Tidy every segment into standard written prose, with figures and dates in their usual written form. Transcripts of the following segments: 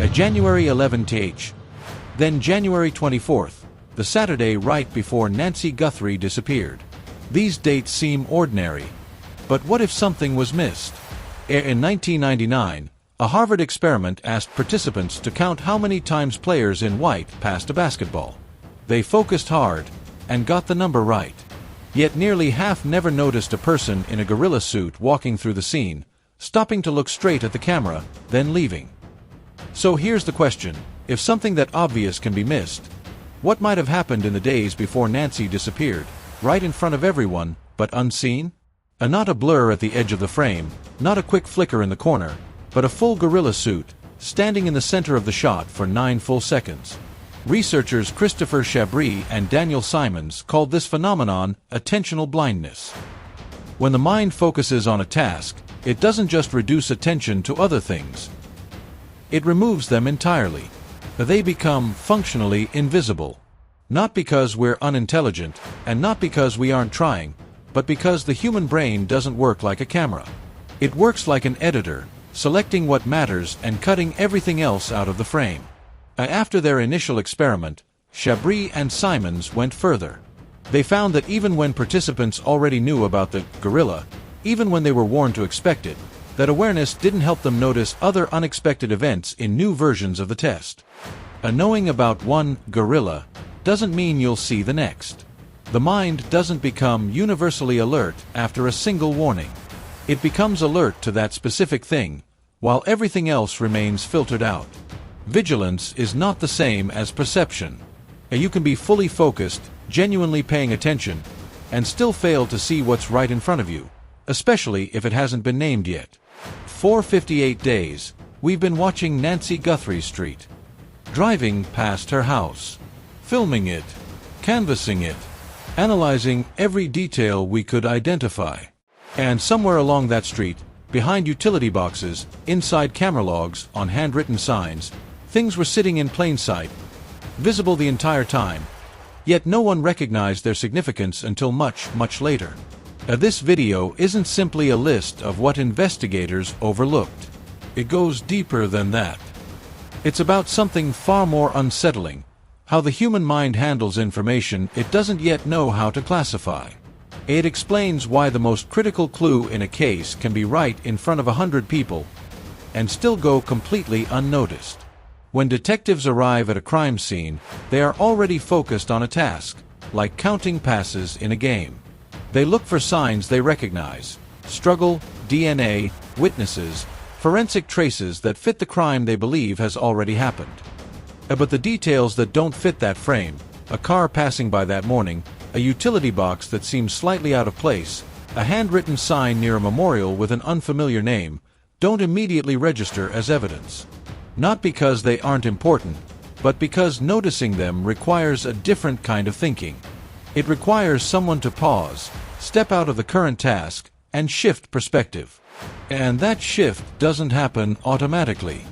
January 11th, then January 24th, the Saturday right before Nancy Guthrie disappeared. These dates seem ordinary. But what if something was missed? In 1999, a Harvard experiment asked participants to count how many times players in white passed a basketball. They focused hard and got the number right. Yet nearly half never noticed a person in a gorilla suit walking through the scene, stopping to look straight at the camera, then leaving. So here's the question: if something that obvious can be missed, what might have happened in the days before Nancy disappeared, right in front of everyone, but unseen? Not a blur at the edge of the frame, not a quick flicker in the corner, but a full gorilla suit, standing in the center of the shot for 9 full seconds. Researchers Christopher Chabris and Daniel Simons called this phenomenon attentional blindness. When the mind focuses on a task, it doesn't just reduce attention to other things. It removes them entirely. They become functionally invisible. Not because we're unintelligent, and not because we aren't trying, but because the human brain doesn't work like a camera. It works like an editor, selecting what matters and cutting everything else out of the frame. After their initial experiment, Chabris and Simons went further. They found that even when participants already knew about the gorilla, even when they were warned to expect it, that awareness didn't help them notice other unexpected events in new versions of the test. Knowing about one gorilla doesn't mean you'll see the next. The mind doesn't become universally alert after a single warning. It becomes alert to that specific thing, while everything else remains filtered out. Vigilance is not the same as perception. You can be fully focused, genuinely paying attention, and still fail to see what's right in front of you, especially if it hasn't been named yet. For 58 days, we've been watching Nancy Guthrie Street. Driving past her house, filming it, canvassing it, analyzing every detail we could identify. And somewhere along that street, behind utility boxes, inside camera logs, on handwritten signs, things were sitting in plain sight, visible the entire time, yet no one recognized their significance until much, much later. This video isn't simply a list of what investigators overlooked. It goes deeper than that. It's about something far more unsettling: how the human mind handles information it doesn't yet know how to classify. It explains why the most critical clue in a case can be right in front of 100 people and still go completely unnoticed. When detectives arrive at a crime scene, they are already focused on a task, like counting passes in a game. They look for signs they recognize: struggle, DNA, witnesses, forensic traces that fit the crime they believe has already happened. But the details that don't fit that frame, a car passing by that morning, a utility box that seems slightly out of place, a handwritten sign near a memorial with an unfamiliar name, don't immediately register as evidence. Not because they aren't important, but because noticing them requires a different kind of thinking. It requires someone to pause, step out of the current task, and shift perspective. And that shift doesn't happen automatically.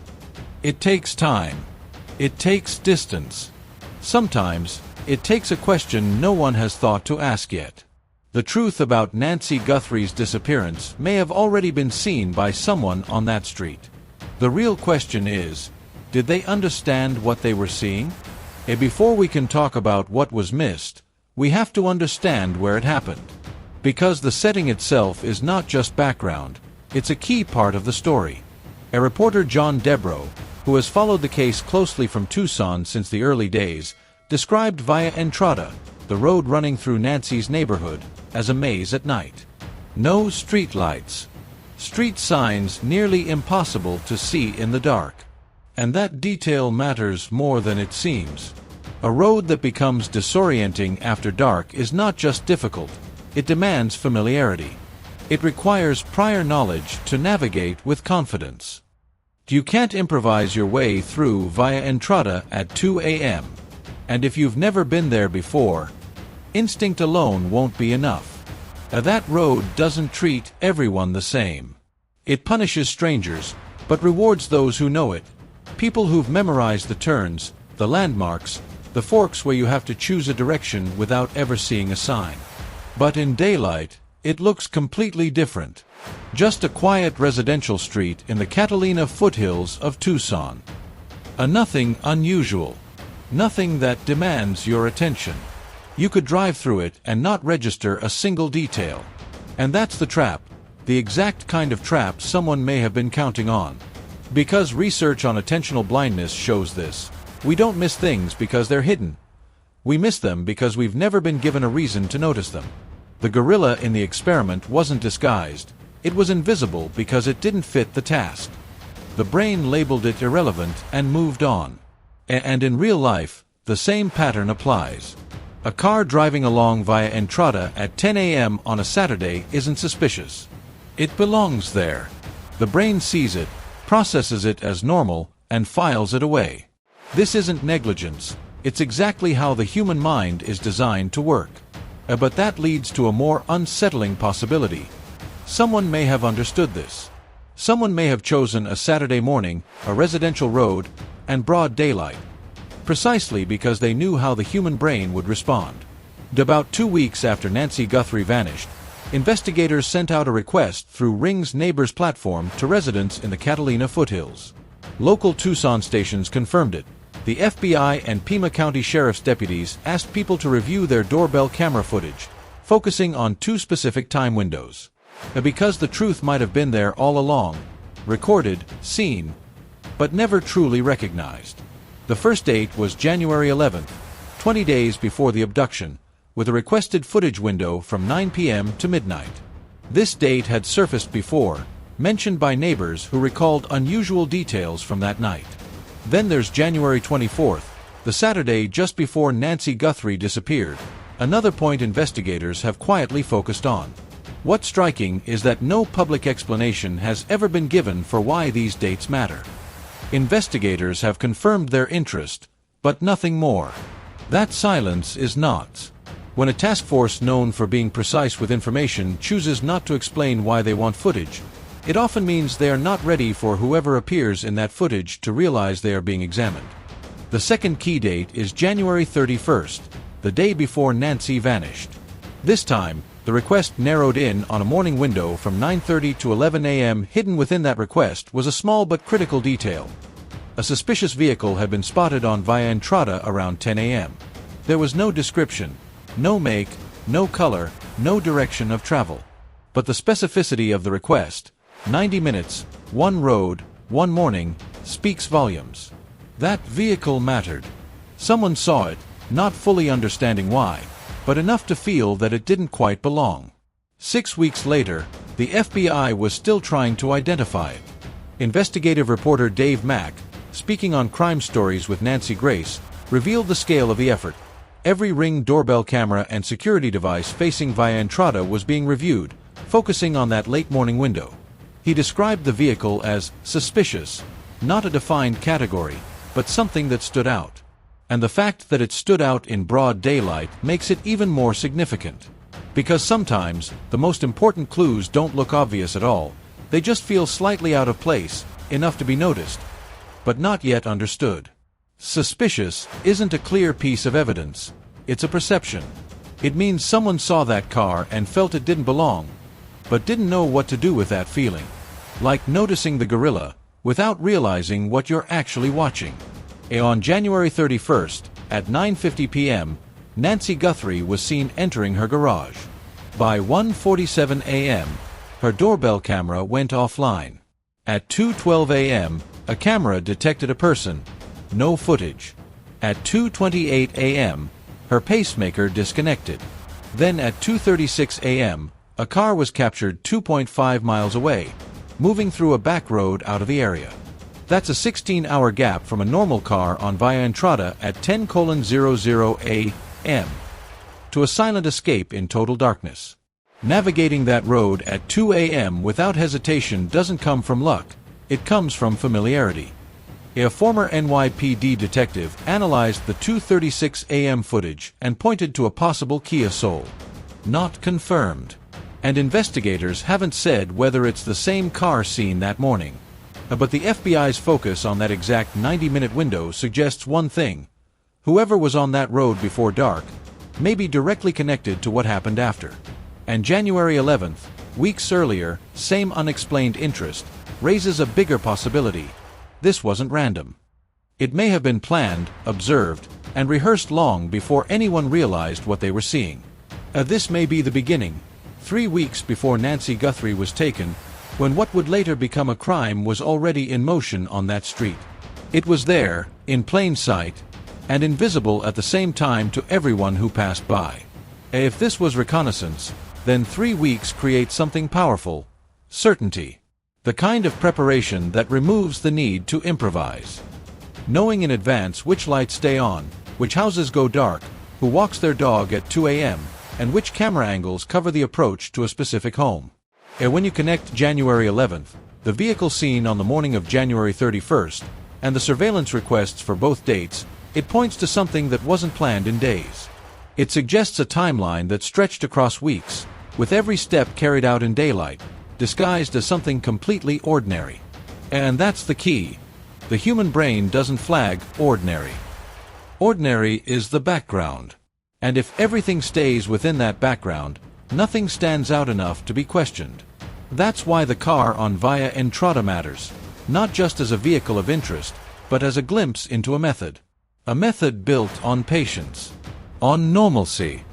It takes time. It takes distance. Sometimes, it takes a question no one has thought to ask yet. The truth about Nancy Guthrie's disappearance may have already been seen by someone on that street. The real question is, did they understand what they were seeing? Before we can talk about what was missed, we have to understand where it happened. Because the setting itself is not just background, it's a key part of the story. A reporter, John Debrow, who has followed the case closely from Tucson since the early days, described Via Entrada, the road running through Nancy's neighborhood, as a maze at night. No streetlights. Street signs nearly impossible to see in the dark. And that detail matters more than it seems. A road that becomes disorienting after dark is not just difficult, it demands familiarity. It requires prior knowledge to navigate with confidence. You can't improvise your way through Via Entrada at 2 a.m. And if you've never been there before, instinct alone won't be enough. That road doesn't treat everyone the same. It punishes strangers, but rewards those who know it. People who've memorized the turns, the landmarks, the forks where you have to choose a direction without ever seeing a sign. But in daylight, it looks completely different. Just a quiet residential street in the Catalina foothills of Tucson. A nothing unusual. Nothing that demands your attention. You could drive through it and not register a single detail. And that's the trap, the exact kind of trap someone may have been counting on. Because research on attentional blindness shows this, we don't miss things because they're hidden. We miss them because we've never been given a reason to notice them. The gorilla in the experiment wasn't disguised. It was invisible because it didn't fit the task. The brain labeled it irrelevant and moved on. And in real life, the same pattern applies. A car driving along via Entrada at 10 a.m. on a Saturday isn't suspicious. It belongs there. The brain sees it, processes it as normal, and files it away. This isn't negligence. It's exactly how the human mind is designed to work. But that leads to a more unsettling possibility. Someone may have understood this. Someone may have chosen a Saturday morning, a residential road, and broad daylight, precisely because they knew how the human brain would respond. About 2 weeks after Nancy Guthrie vanished, investigators sent out a request through Ring's Neighbors platform to residents in the Catalina foothills. Local Tucson stations confirmed it. The FBI and Pima County Sheriff's deputies asked people to review their doorbell camera footage, focusing on 2 specific time windows. Because the truth might have been there all along, recorded, seen, but never truly recognized. The first date was January 11th, 20 days before the abduction, with a requested footage window from 9 p.m. to midnight. This date had surfaced before, mentioned by neighbors who recalled unusual details from that night. Then there's January 24th, the Saturday just before Nancy Guthrie disappeared, another point investigators have quietly focused on. What's striking is that no public explanation has ever been given for why these dates matter. Investigators have confirmed their interest, but nothing more. That silence is not. When a task force known for being precise with information chooses not to explain why they want footage, it often means they are not ready for whoever appears in that footage to realize they are being examined. The second key date is January 31st, the day before Nancy vanished. This time, the request narrowed in on a morning window from 9:30 to 11 a.m. Hidden within that request was a small but critical detail. A suspicious vehicle had been spotted on via Entrada around 10 a.m. There was no description, no make, no color, no direction of travel. But the specificity of the request, 90 minutes, 1 road, 1 morning, speaks volumes. That vehicle mattered. Someone saw it, not fully understanding why, but enough to feel that it didn't quite belong. 6 weeks later, the FBI was still trying to identify it. Investigative reporter Dave Mack, speaking on Crime Stories with Nancy Grace, revealed the scale of the effort. Every Ring doorbell camera and security device facing via Entrada was being reviewed, focusing on that late morning window. He described the vehicle as suspicious, not a defined category, but something that stood out. And the fact that it stood out in broad daylight makes it even more significant. Because sometimes, the most important clues don't look obvious at all, they just feel slightly out of place, enough to be noticed, but not yet understood. Suspicious isn't a clear piece of evidence, it's a perception. It means someone saw that car and felt it didn't belong, but didn't know what to do with that feeling. Like noticing the gorilla, without realizing what you're actually watching. On January 31st, at 9:50 p.m., Nancy Guthrie was seen entering her garage. By 1:47 a.m., her doorbell camera went offline. At 2:12 a.m., a camera detected a person. No footage. At 2:28 a.m., her pacemaker disconnected. Then at 2:36 a.m., a car was captured 2.5 miles away, moving through a back road out of the area. That's a 16-hour gap from a normal car on via Entrada at 10:00 a.m. to a silent escape in total darkness. Navigating that road at 2 a.m. without hesitation doesn't come from luck, it comes from familiarity. A former NYPD detective analyzed the 2:36 a.m. footage and pointed to a possible Kia Soul. Not confirmed. And investigators haven't said whether it's the same car seen that morning. But the FBI's focus on that exact 90-minute window suggests one thing. Whoever was on that road before dark may be directly connected to what happened after. And January 11th, weeks earlier, same unexplained interest, raises a bigger possibility. This wasn't random. It may have been planned, observed, and rehearsed long before anyone realized what they were seeing. This may be the beginning, 3 weeks before Nancy Guthrie was taken, when what would later become a crime was already in motion on that street. It was there, in plain sight, and invisible at the same time to everyone who passed by. If this was reconnaissance, then 3 weeks create something powerful: certainty. The kind of preparation that removes the need to improvise. Knowing in advance which lights stay on, which houses go dark, who walks their dog at 2 a.m., and which camera angles cover the approach to a specific home. And when you connect January 11th, the vehicle seen on the morning of January 31st, and the surveillance requests for both dates, it points to something that wasn't planned in days. It suggests a timeline that stretched across weeks, with every step carried out in daylight, disguised as something completely ordinary. And that's the key. The human brain doesn't flag ordinary. Ordinary is the background. And if everything stays within that background, nothing stands out enough to be questioned. That's why the car on Via Entrada matters, not just as a vehicle of interest, but as a glimpse into a method. A method built on patience, on normalcy.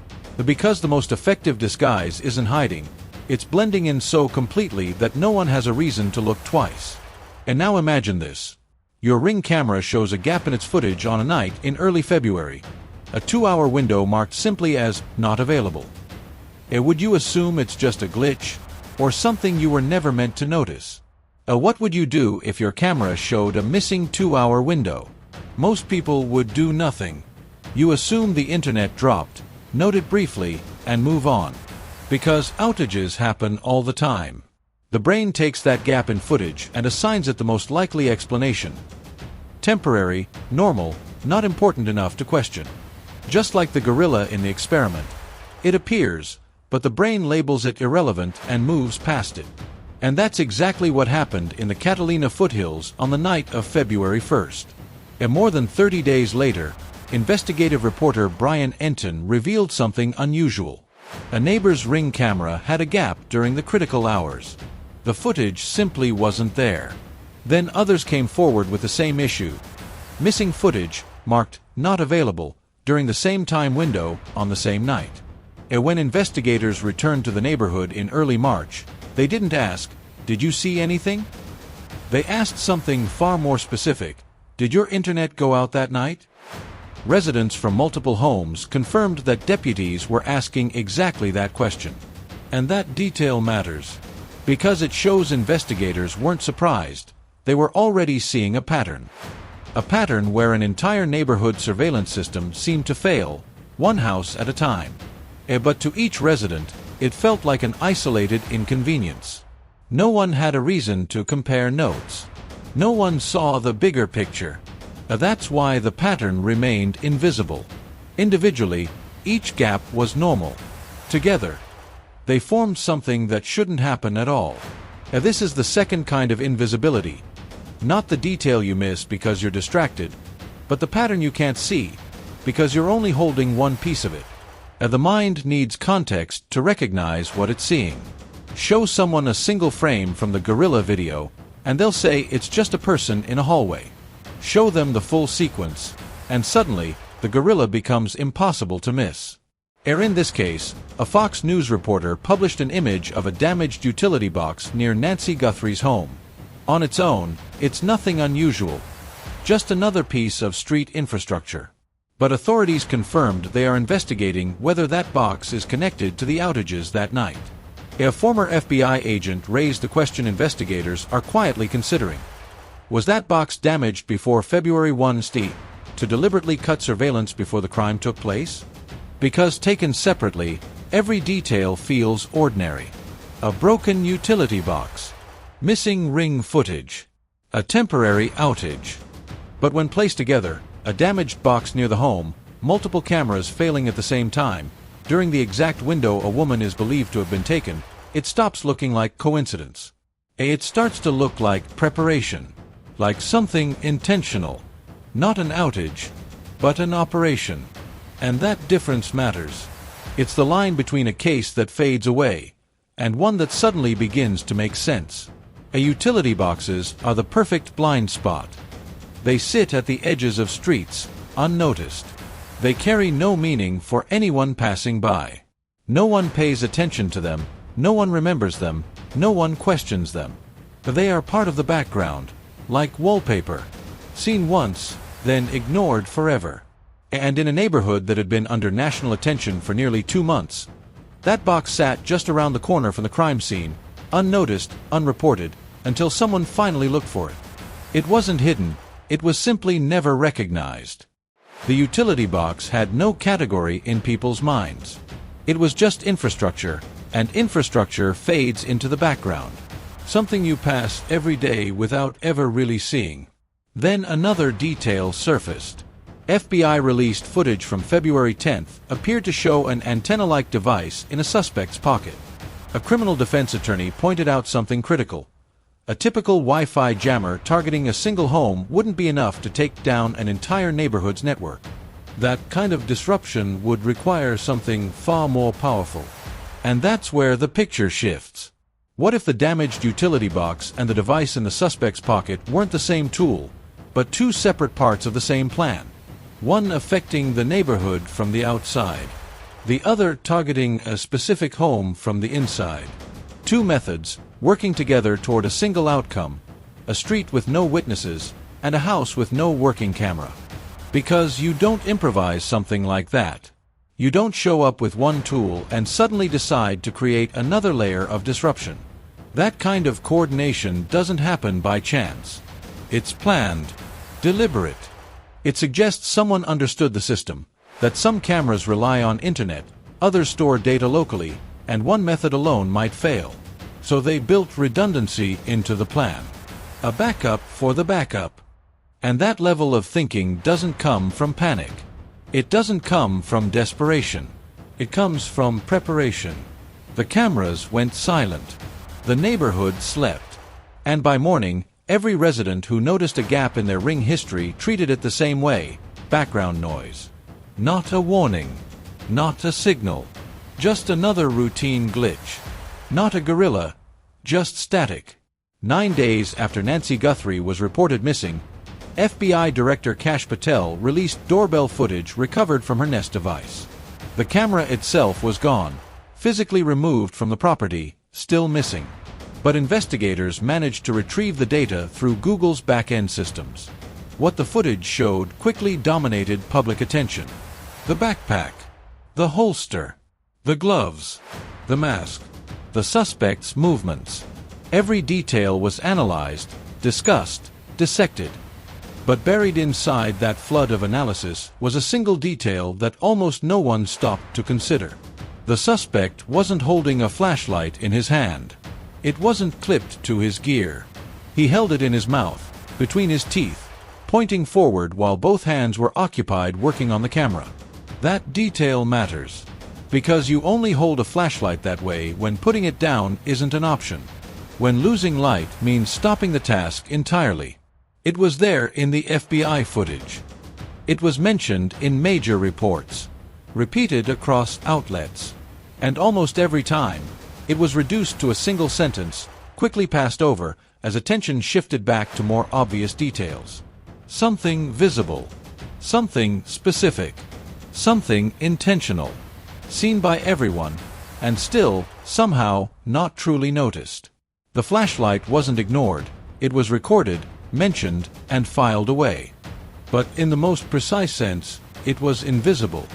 Because the most effective disguise isn't hiding, it's blending in so completely that no one has a reason to look twice. And now imagine this. Your Ring camera shows a gap in its footage on a night in early February. A 2-hour window marked simply as not available. Would you assume it's just a glitch, or something you were never meant to notice? What would you do if your camera showed a missing 2-hour window? Most people would do nothing. You assume the internet dropped, note it briefly, and move on. Because outages happen all the time. The brain takes that gap in footage and assigns it the most likely explanation. Temporary, normal, not important enough to question. Just like the gorilla in the experiment. It appears, but the brain labels it irrelevant and moves past it. And that's exactly what happened in the Catalina foothills on the night of February 1st. And more than 30 days later, investigative reporter Brian Enton revealed something unusual. A neighbor's Ring camera had a gap during the critical hours. The footage simply wasn't there. Then others came forward with the same issue. Missing footage, marked not available, during the same time window on the same night. And when investigators returned to the neighborhood in early March, they didn't ask, "Did you see anything?" They asked something far more specific. "Did your internet go out that night?" Residents from multiple homes confirmed that deputies were asking exactly that question. And that detail matters. Because it shows investigators weren't surprised. They were already seeing a pattern. A pattern where an entire neighborhood surveillance system seemed to fail, one house at a time. But to each resident, it felt like an isolated inconvenience. No one had a reason to compare notes. No one saw the bigger picture. That's why the pattern remained invisible. Individually, each gap was normal. Together, they formed something that shouldn't happen at all. This is the second kind of invisibility. Not the detail you miss because you're distracted, but the pattern you can't see, because you're only holding one piece of it. The mind needs context to recognize what it's seeing. Show someone a single frame from the gorilla video, and they'll say it's just a person in a hallway. Show them the full sequence, and suddenly, the gorilla becomes impossible to miss. In this case, a Fox News reporter published an image of a damaged utility box near Nancy Guthrie's home. On its own, it's nothing unusual. Just another piece of street infrastructure. But authorities confirmed they are investigating whether that box is connected to the outages that night. A former FBI agent raised the question investigators are quietly considering. Was that box damaged before February 1 to deliberately cut surveillance before the crime took place? Because taken separately, every detail feels ordinary. A broken utility box. Missing Ring footage. A temporary outage. But when placed together, a damaged box near the home, multiple cameras failing at the same time, during the exact window a woman is believed to have been taken, it stops looking like coincidence. It starts to look like preparation. Like something intentional. Not an outage, but an operation. And that difference matters. It's the line between a case that fades away, and one that suddenly begins to make sense. Utility boxes are the perfect blind spot. They sit at the edges of streets, unnoticed. They carry no meaning for anyone passing by. No one pays attention to them, no one remembers them, no one questions them. They are part of the background, like wallpaper, seen once, then ignored forever. And in a neighborhood that had been under national attention for nearly 2 months, that box sat just around the corner from the crime scene, unnoticed, unreported, until someone finally looked for it. It wasn't hidden, it was simply never recognized. The utility box had no category in people's minds. It was just infrastructure, and infrastructure fades into the background. Something you pass every day without ever really seeing. Then another detail surfaced. FBI released footage from February 10th appeared to show an antenna-like device in a suspect's pocket. A criminal defense attorney pointed out something critical. A typical Wi-Fi jammer targeting a single home wouldn't be enough to take down an entire neighborhood's network. That kind of disruption would require something far more powerful. And that's where the picture shifts. What if the damaged utility box and the device in the suspect's pocket weren't the same tool, but two separate parts of the same plan? One affecting the neighborhood from the outside, the other targeting a specific home from the inside. Two methods, working together toward a single outcome, a street with no witnesses, and a house with no working camera. Because you don't improvise something like that. You don't show up with one tool and suddenly decide to create another layer of disruption. That kind of coordination doesn't happen by chance. It's planned, deliberate. It suggests someone understood the system, that some cameras rely on internet, others store data locally, and one method alone might fail. So they built redundancy into the plan. A backup for the backup. And that level of thinking doesn't come from panic. It doesn't come from desperation. It comes from preparation. The cameras went silent. The neighborhood slept. And by morning, every resident who noticed a gap in their Ring history treated it the same way: background noise. Not a warning. Not a signal. Just another routine glitch. Not a gorilla. Just static. 9 days after Nancy Guthrie was reported missing, FBI Director Kash Patel released doorbell footage recovered from her Nest device. The camera itself was gone, physically removed from the property, still missing. But investigators managed to retrieve the data through Google's back-end systems. What the footage showed quickly dominated public attention. The backpack, the holster, the gloves, the mask, the suspect's movements. Every detail was analyzed, discussed, dissected. But buried inside that flood of analysis was a single detail that almost no one stopped to consider. The suspect wasn't holding a flashlight in his hand. It wasn't clipped to his gear. He held it in his mouth, between his teeth, pointing forward while both hands were occupied working on the camera. That detail matters. Because you only hold a flashlight that way when putting it down isn't an option. When losing light means stopping the task entirely. It was there in the FBI footage. It was mentioned in major reports, repeated across outlets. And almost every time, it was reduced to a single sentence, quickly passed over, as attention shifted back to more obvious details. Something visible. Something specific. Something intentional. Seen by everyone, and still, somehow, not truly noticed. The flashlight wasn't ignored, it was recorded, mentioned, and filed away. But in the most precise sense, it was invisible.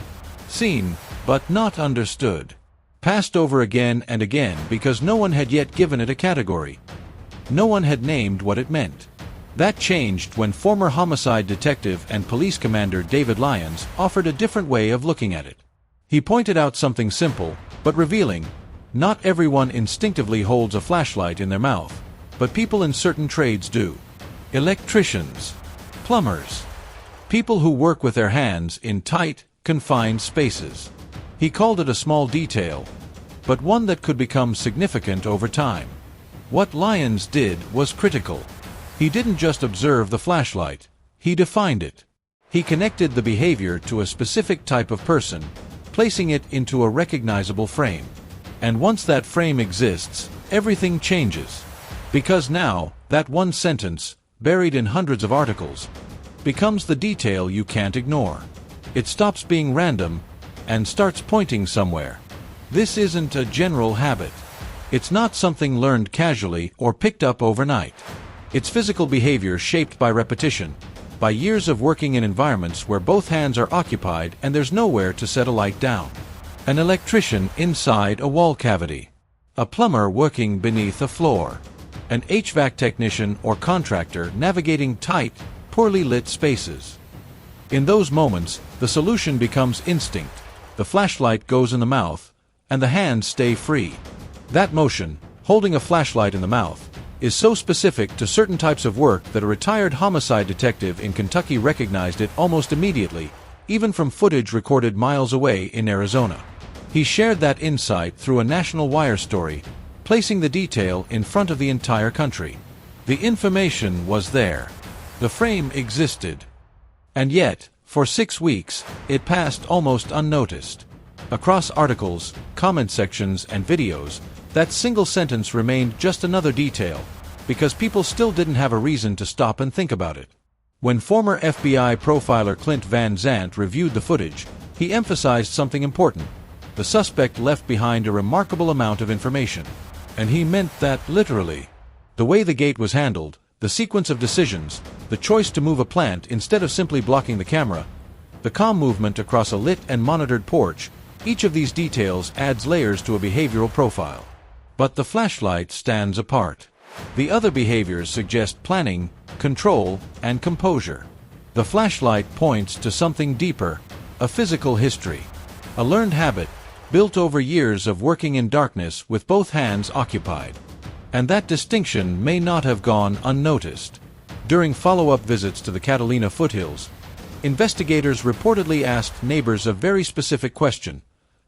Seen, but not understood. Passed over again and again because no one had yet given it a category. No one had named what it meant. That changed when former homicide detective and police commander David Lyons offered a different way of looking at it. He pointed out something simple, but revealing. Not everyone instinctively holds a flashlight in their mouth, but people in certain trades do. Electricians, plumbers, people who work with their hands in tight, confined spaces. He called it a small detail, but one that could become significant over time. What Lyons did was critical. He didn't just observe the flashlight, he defined it. He connected the behavior to a specific type of person, placing it into a recognizable frame. And once that frame exists, everything changes. Because now, that one sentence, buried in hundreds of articles, becomes the detail you can't ignore. It stops being random and starts pointing somewhere. This isn't a general habit. It's not something learned casually or picked up overnight. It's physical behavior shaped by repetition, by years of working in environments where both hands are occupied and there's nowhere to set a light down. An electrician inside a wall cavity. A plumber working beneath a floor. An HVAC technician or contractor navigating tight, poorly lit spaces. In those moments, the solution becomes instinct. The flashlight goes in the mouth, and the hands stay free. That motion, holding a flashlight in the mouth, is so specific to certain types of work that a retired homicide detective in Kentucky recognized it almost immediately, even from footage recorded miles away in Arizona. He shared that insight through a National Wire story, placing the detail in front of the entire country. The information was there. The frame existed. And yet, for 6 weeks, it passed almost unnoticed. Across articles, comment sections, and videos, that single sentence remained just another detail, because people still didn't have a reason to stop and think about it. When former FBI profiler Clint Van Zandt reviewed the footage, he emphasized something important. The suspect left behind a remarkable amount of information. And he meant that literally. The way the gate was handled, the sequence of decisions, the choice to move a plant instead of simply blocking the camera, the calm movement across a lit and monitored porch, each of these details adds layers to a behavioral profile. But the flashlight stands apart. The other behaviors suggest planning, control, and composure. The flashlight points to something deeper, a physical history, a learned habit, built over years of working in darkness with both hands occupied. And that distinction may not have gone unnoticed. During follow-up visits to the Catalina foothills, investigators reportedly asked neighbors a very specific question,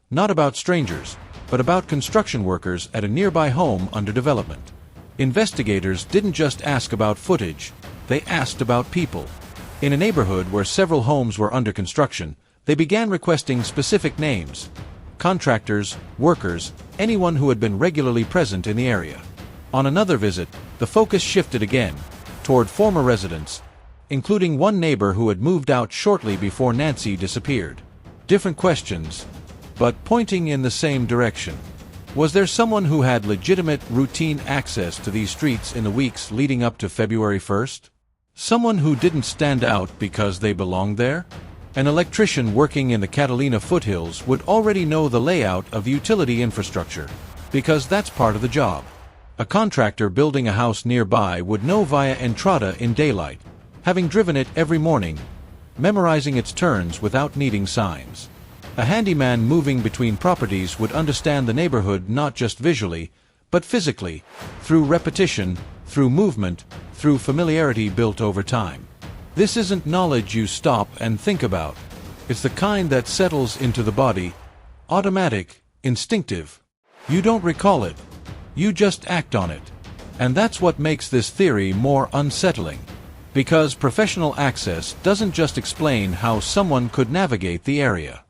not about strangers, but about construction workers at a nearby home under development. Investigators didn't just ask about footage, they asked about people. In a neighborhood where several homes were under construction, they began requesting specific names: contractors, workers, anyone who had been regularly present in the area. On another visit, the focus shifted again, toward former residents, including one neighbor who had moved out shortly before Nancy disappeared. Different questions, but pointing in the same direction. Was there someone who had legitimate, routine access to these streets in the weeks leading up to February 1st? Someone who didn't stand out because they belonged there? An electrician working in the Catalina foothills would already know the layout of the utility infrastructure, because that's part of the job. A contractor building a house nearby would know via entrada in daylight, having driven it every morning, memorizing its turns without needing signs. A handyman moving between properties would understand the neighborhood not just visually, but physically, through repetition, through movement, through familiarity built over time. This isn't knowledge you stop and think about. It's the kind that settles into the body, automatic, instinctive. You don't recall it. You just act on it. And that's what makes this theory more unsettling. Because professional access doesn't just explain how someone could navigate the area.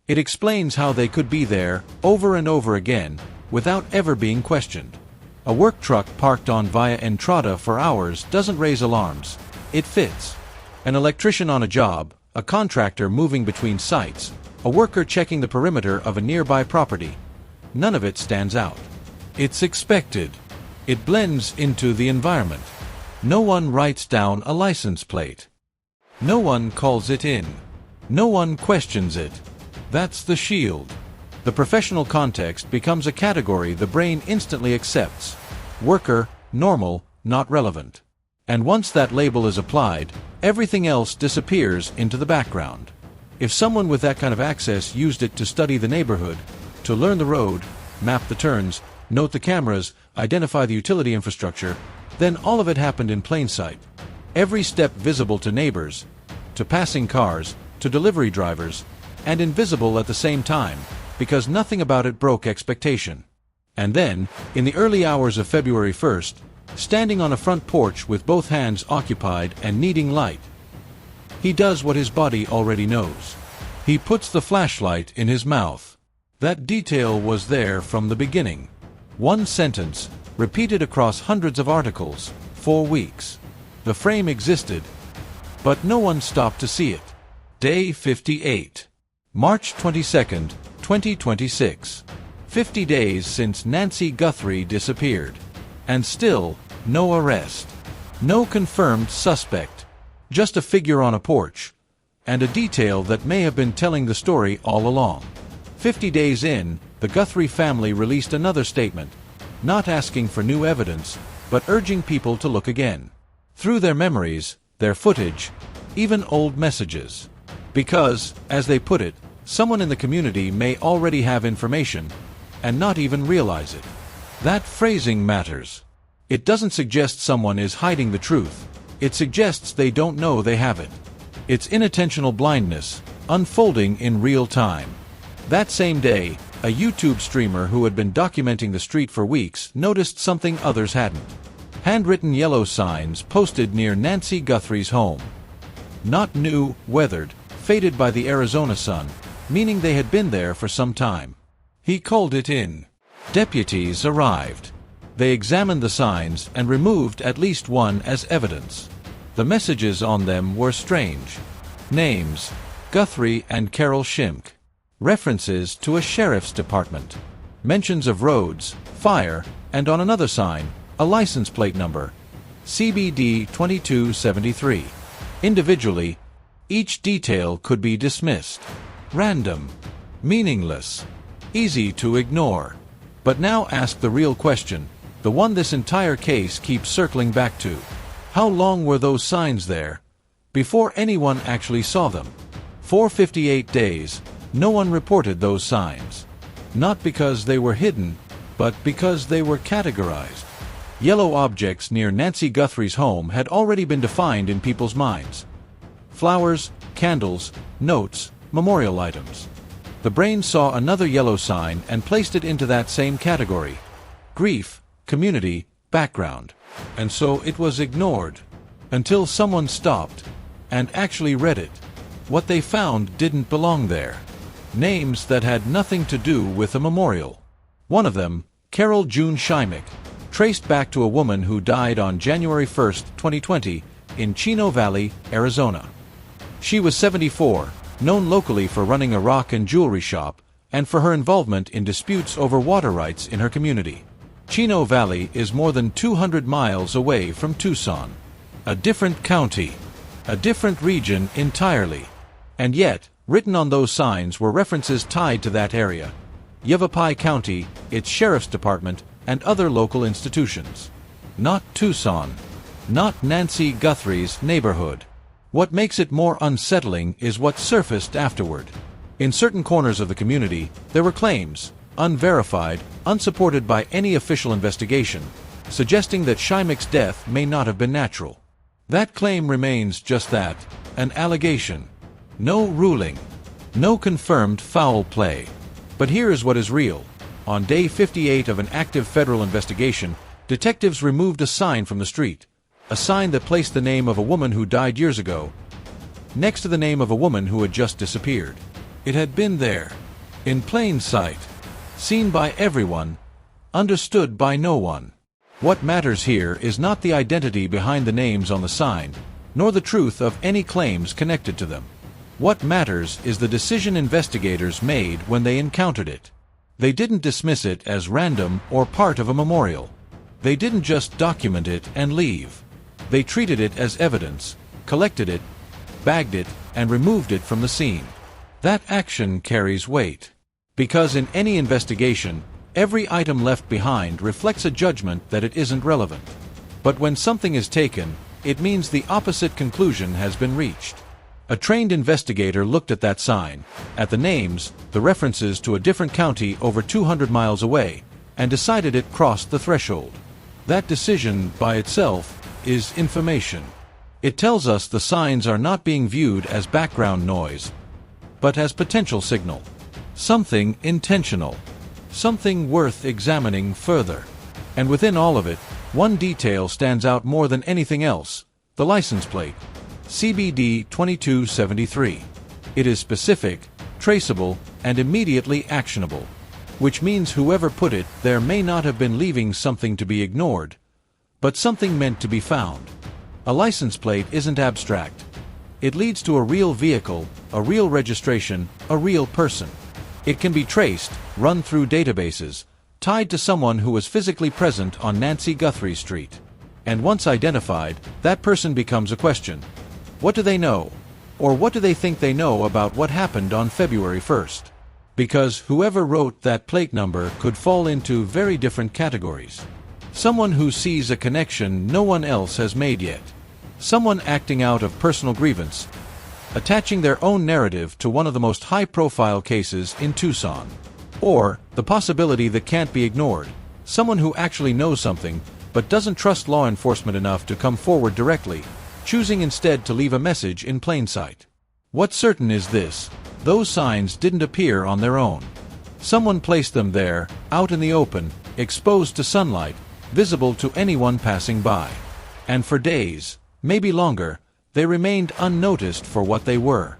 It explains how they could be there, over and over again, without ever being questioned. A work truck parked on via entrada for hours doesn't raise alarms. It fits. An electrician on a job, a contractor moving between sites, a worker checking the perimeter of a nearby property. None of it stands out. It's expected. It blends into the environment. No one writes down a license plate. No one calls it in. No one questions it. That's the shield. The professional context becomes a category the brain instantly accepts. Worker, normal, not relevant. And once that label is applied, everything else disappears into the background. If someone with that kind of access used it to study the neighborhood, to learn the road, map the turns, note the cameras, identify the utility infrastructure, then all of it happened in plain sight. Every step visible to neighbors, to passing cars, to delivery drivers, and invisible at the same time, because nothing about it broke expectation. And then, in the early hours of February 1st, standing on a front porch with both hands occupied and needing light, he does what his body already knows. He puts the flashlight in his mouth. That detail was there from the beginning. One sentence, repeated across hundreds of articles, 4 weeks. The frame existed. But no one stopped to see it. Day 58. March 22, 2026. 50 days since Nancy Guthrie disappeared. And still, no arrest. No confirmed suspect. Just a figure on a porch. And a detail that may have been telling the story all along. 50 days in, the Guthrie family released another statement, not asking for new evidence, but urging people to look again. Through their memories, their footage, even old messages. Because, as they put it, someone in the community may already have information, and not even realize it. That phrasing matters. It doesn't suggest someone is hiding the truth. It suggests they don't know they have it. It's inattentional blindness, unfolding in real time. That same day, a YouTube streamer who had been documenting the street for weeks noticed something others hadn't. Handwritten yellow signs posted near Nancy Guthrie's home. Not new, weathered, faded by the Arizona sun, meaning they had been there for some time. He called it in. Deputies arrived. They examined the signs and removed at least one as evidence. The messages on them were strange. Names: Guthrie and Carol Shimk. References to a sheriff's department. Mentions of roads, fire, and on another sign, a license plate number. CBD 2273. Individually, each detail could be dismissed. Random. Meaningless. Easy to ignore. But now ask the real question, the one this entire case keeps circling back to. How long were those signs there? Before anyone actually saw them. For 58 days, no one reported those signs. Not because they were hidden, but because they were categorized. Yellow objects near Nancy Guthrie's home had already been defined in people's minds. Flowers, candles, notes, memorial items. The brain saw another yellow sign and placed it into that same category. Grief, community, background. And so it was ignored. Until someone stopped and actually read it. What they found didn't belong there. Names that had nothing to do with a memorial. One of them, Carol June Shimk, traced back to a woman who died on January 1, 2020, in Chino Valley, Arizona. She was 74, known locally for running a rock and jewelry shop, and for her involvement in disputes over water rights in her community. Chino Valley is more than 200 miles away from Tucson. A different county. A different region entirely. And yet, written on those signs were references tied to that area. Yavapai County, its sheriff's department, and other local institutions. Not Tucson. Not Nancy Guthrie's neighborhood. What makes it more unsettling is what surfaced afterward. In certain corners of the community, there were claims, unverified, unsupported by any official investigation, suggesting that Shimk's death may not have been natural. That claim remains just that, an allegation. No ruling. No confirmed foul play. But here is what is real. On day 58 of an active federal investigation, detectives removed a sign from the street. A sign that placed the name of a woman who died years ago next to the name of a woman who had just disappeared. It had been there, in plain sight, seen by everyone, understood by no one. What matters here is not the identity behind the names on the sign, nor the truth of any claims connected to them. What matters is the decision investigators made when they encountered it. They didn't dismiss it as random or part of a memorial. They didn't just document it and leave. They treated it as evidence, collected it, bagged it, and removed it from the scene. That action carries weight. Because in any investigation, every item left behind reflects a judgment that it isn't relevant. But when something is taken, it means the opposite conclusion has been reached. A trained investigator looked at that sign, at the names, the references to a different county over 200 miles away, and decided it crossed the threshold. That decision, by itself, is information. It tells us the signs are not being viewed as background noise, but as potential signal. Something intentional. Something worth examining further. And within all of it, one detail stands out more than anything else: the license plate. CBD 2273. It is specific, traceable, and immediately actionable. Which means whoever put it there may not have been leaving something to be ignored, but something meant to be found. A license plate isn't abstract. It leads to a real vehicle, a real registration, a real person. It can be traced, run through databases, tied to someone who was physically present on Nancy Guthrie Street. And once identified, that person becomes a question. What do they know? Or what do they think they know about what happened on February 1st? Because whoever wrote that plate number could fall into very different categories. Someone who sees a connection no one else has made yet. Someone acting out of personal grievance, attaching their own narrative to one of the most high-profile cases in Tucson. Or, the possibility that can't be ignored, someone who actually knows something, but doesn't trust law enforcement enough to come forward directly, choosing instead to leave a message in plain sight. What's certain is this: those signs didn't appear on their own. Someone placed them there, out in the open, exposed to sunlight, visible to anyone passing by. And for days, maybe longer, they remained unnoticed for what they were.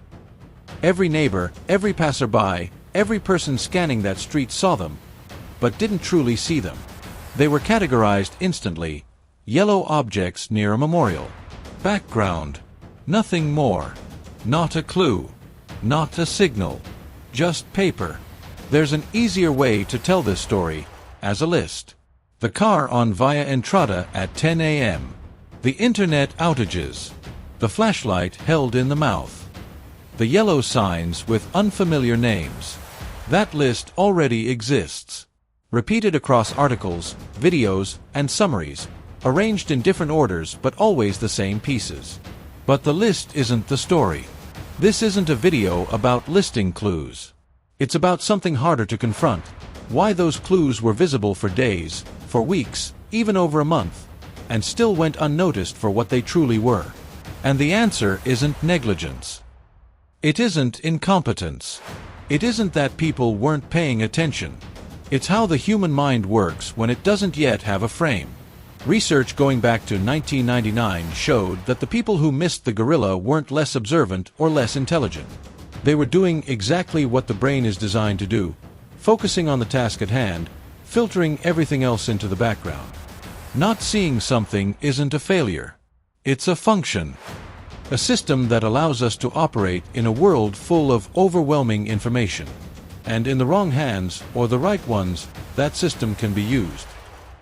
Every neighbor, every passerby, every person scanning that street saw them, but didn't truly see them. They were categorized instantly: yellow objects near a memorial. Background. Nothing more. Not a clue. Not a signal. Just paper. There's an easier way to tell this story, as a list. The car on Via Entrada at 10 a.m. The internet outages. The flashlight held in the mouth. The yellow signs with unfamiliar names. That list already exists. Repeated across articles, videos, and summaries, arranged in different orders but always the same pieces. But the list isn't the story. This isn't a video about listing clues. It's about something harder to confront: why those clues were visible for days, for weeks, even over a month, and still went unnoticed for what they truly were. And the answer isn't negligence. It isn't incompetence. It isn't that people weren't paying attention. It's how the human mind works when it doesn't yet have a frame. Research going back to 1999 showed that the people who missed the gorilla weren't less observant or less intelligent. They were doing exactly what the brain is designed to do, focusing on the task at hand, filtering everything else into the background. Not seeing something isn't a failure. It's a function. A system that allows us to operate in a world full of overwhelming information. And in the wrong hands, or the right ones, that system can be used.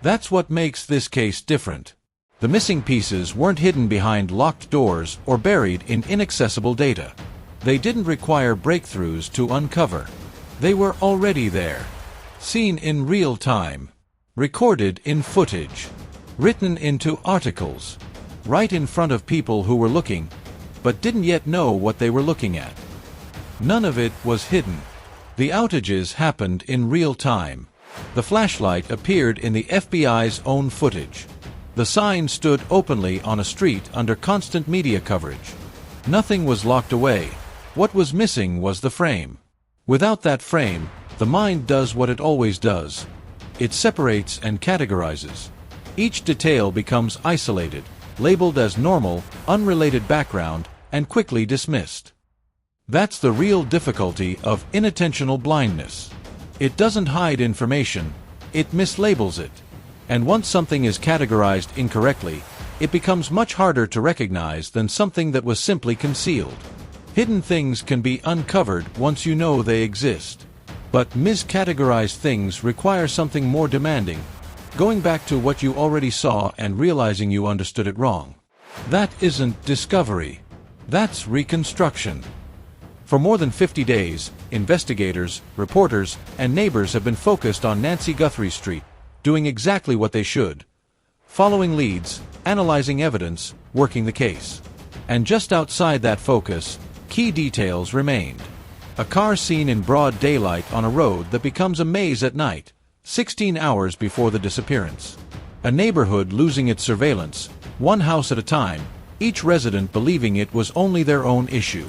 That's what makes this case different. The missing pieces weren't hidden behind locked doors or buried in inaccessible data. They didn't require breakthroughs to uncover. They were already there. Seen in real time. Recorded in footage. Written into articles. Right in front of people who were looking, but didn't yet know what they were looking at. None of it was hidden. The outages happened in real time. The flashlight appeared in the FBI's own footage. The sign stood openly on a street under constant media coverage. Nothing was locked away. What was missing was the frame. Without that frame, the mind does what it always does. It separates and categorizes. Each detail becomes isolated, labeled as normal, unrelated background, and quickly dismissed. That's the real difficulty of inattentional blindness. It doesn't hide information, it mislabels it. And once something is categorized incorrectly, it becomes much harder to recognize than something that was simply concealed. Hidden things can be uncovered once you know they exist. But miscategorized things require something more demanding, going back to what you already saw and realizing you understood it wrong. That isn't discovery. That's reconstruction. For more than 50 days, investigators, reporters, and neighbors have been focused on Nancy Guthrie Street, doing exactly what they should. Following leads, analyzing evidence, working the case. And just outside that focus, key details remained. A car seen in broad daylight on a road that becomes a maze at night, 16 hours before the disappearance. A neighborhood losing its surveillance, one house at a time, each resident believing it was only their own issue.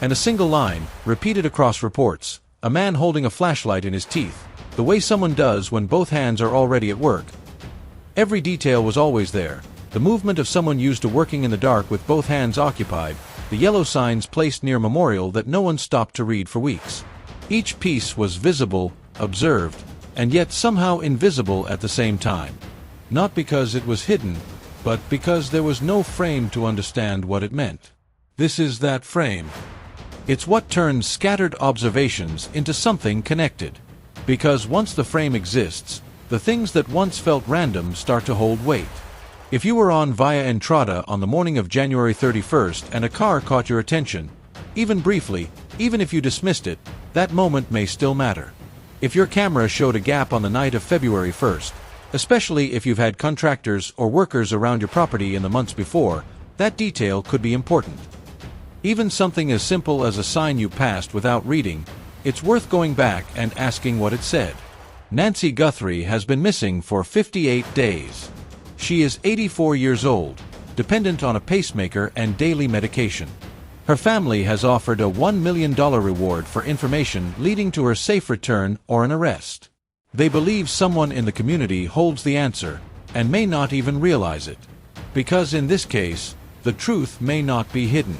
And a single line, repeated across reports, a man holding a flashlight in his teeth, the way someone does when both hands are already at work. Every detail was always there, the movement of someone used to working in the dark with both hands occupied, the yellow signs placed near a memorial that no one stopped to read for weeks. Each piece was visible, observed, and yet somehow invisible at the same time. Not because it was hidden, but because there was no frame to understand what it meant. This is that frame. It's what turns scattered observations into something connected. Because once the frame exists, the things that once felt random start to hold weight. If you were on Via Entrada on the morning of January 31st and a car caught your attention, even briefly, even if you dismissed it, that moment may still matter. If your camera showed a gap on the night of February 1st, especially if you've had contractors or workers around your property in the months before, that detail could be important. Even something as simple as a sign you passed without reading, it's worth going back and asking what it said. Nancy Guthrie has been missing for 58 days. She is 84 years old, dependent on a pacemaker and daily medication. Her family has offered a $1 million reward for information leading to her safe return or an arrest. They believe someone in the community holds the answer and may not even realize it. Because in this case, the truth may not be hidden.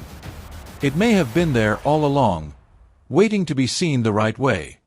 It may have been there all along, waiting to be seen the right way.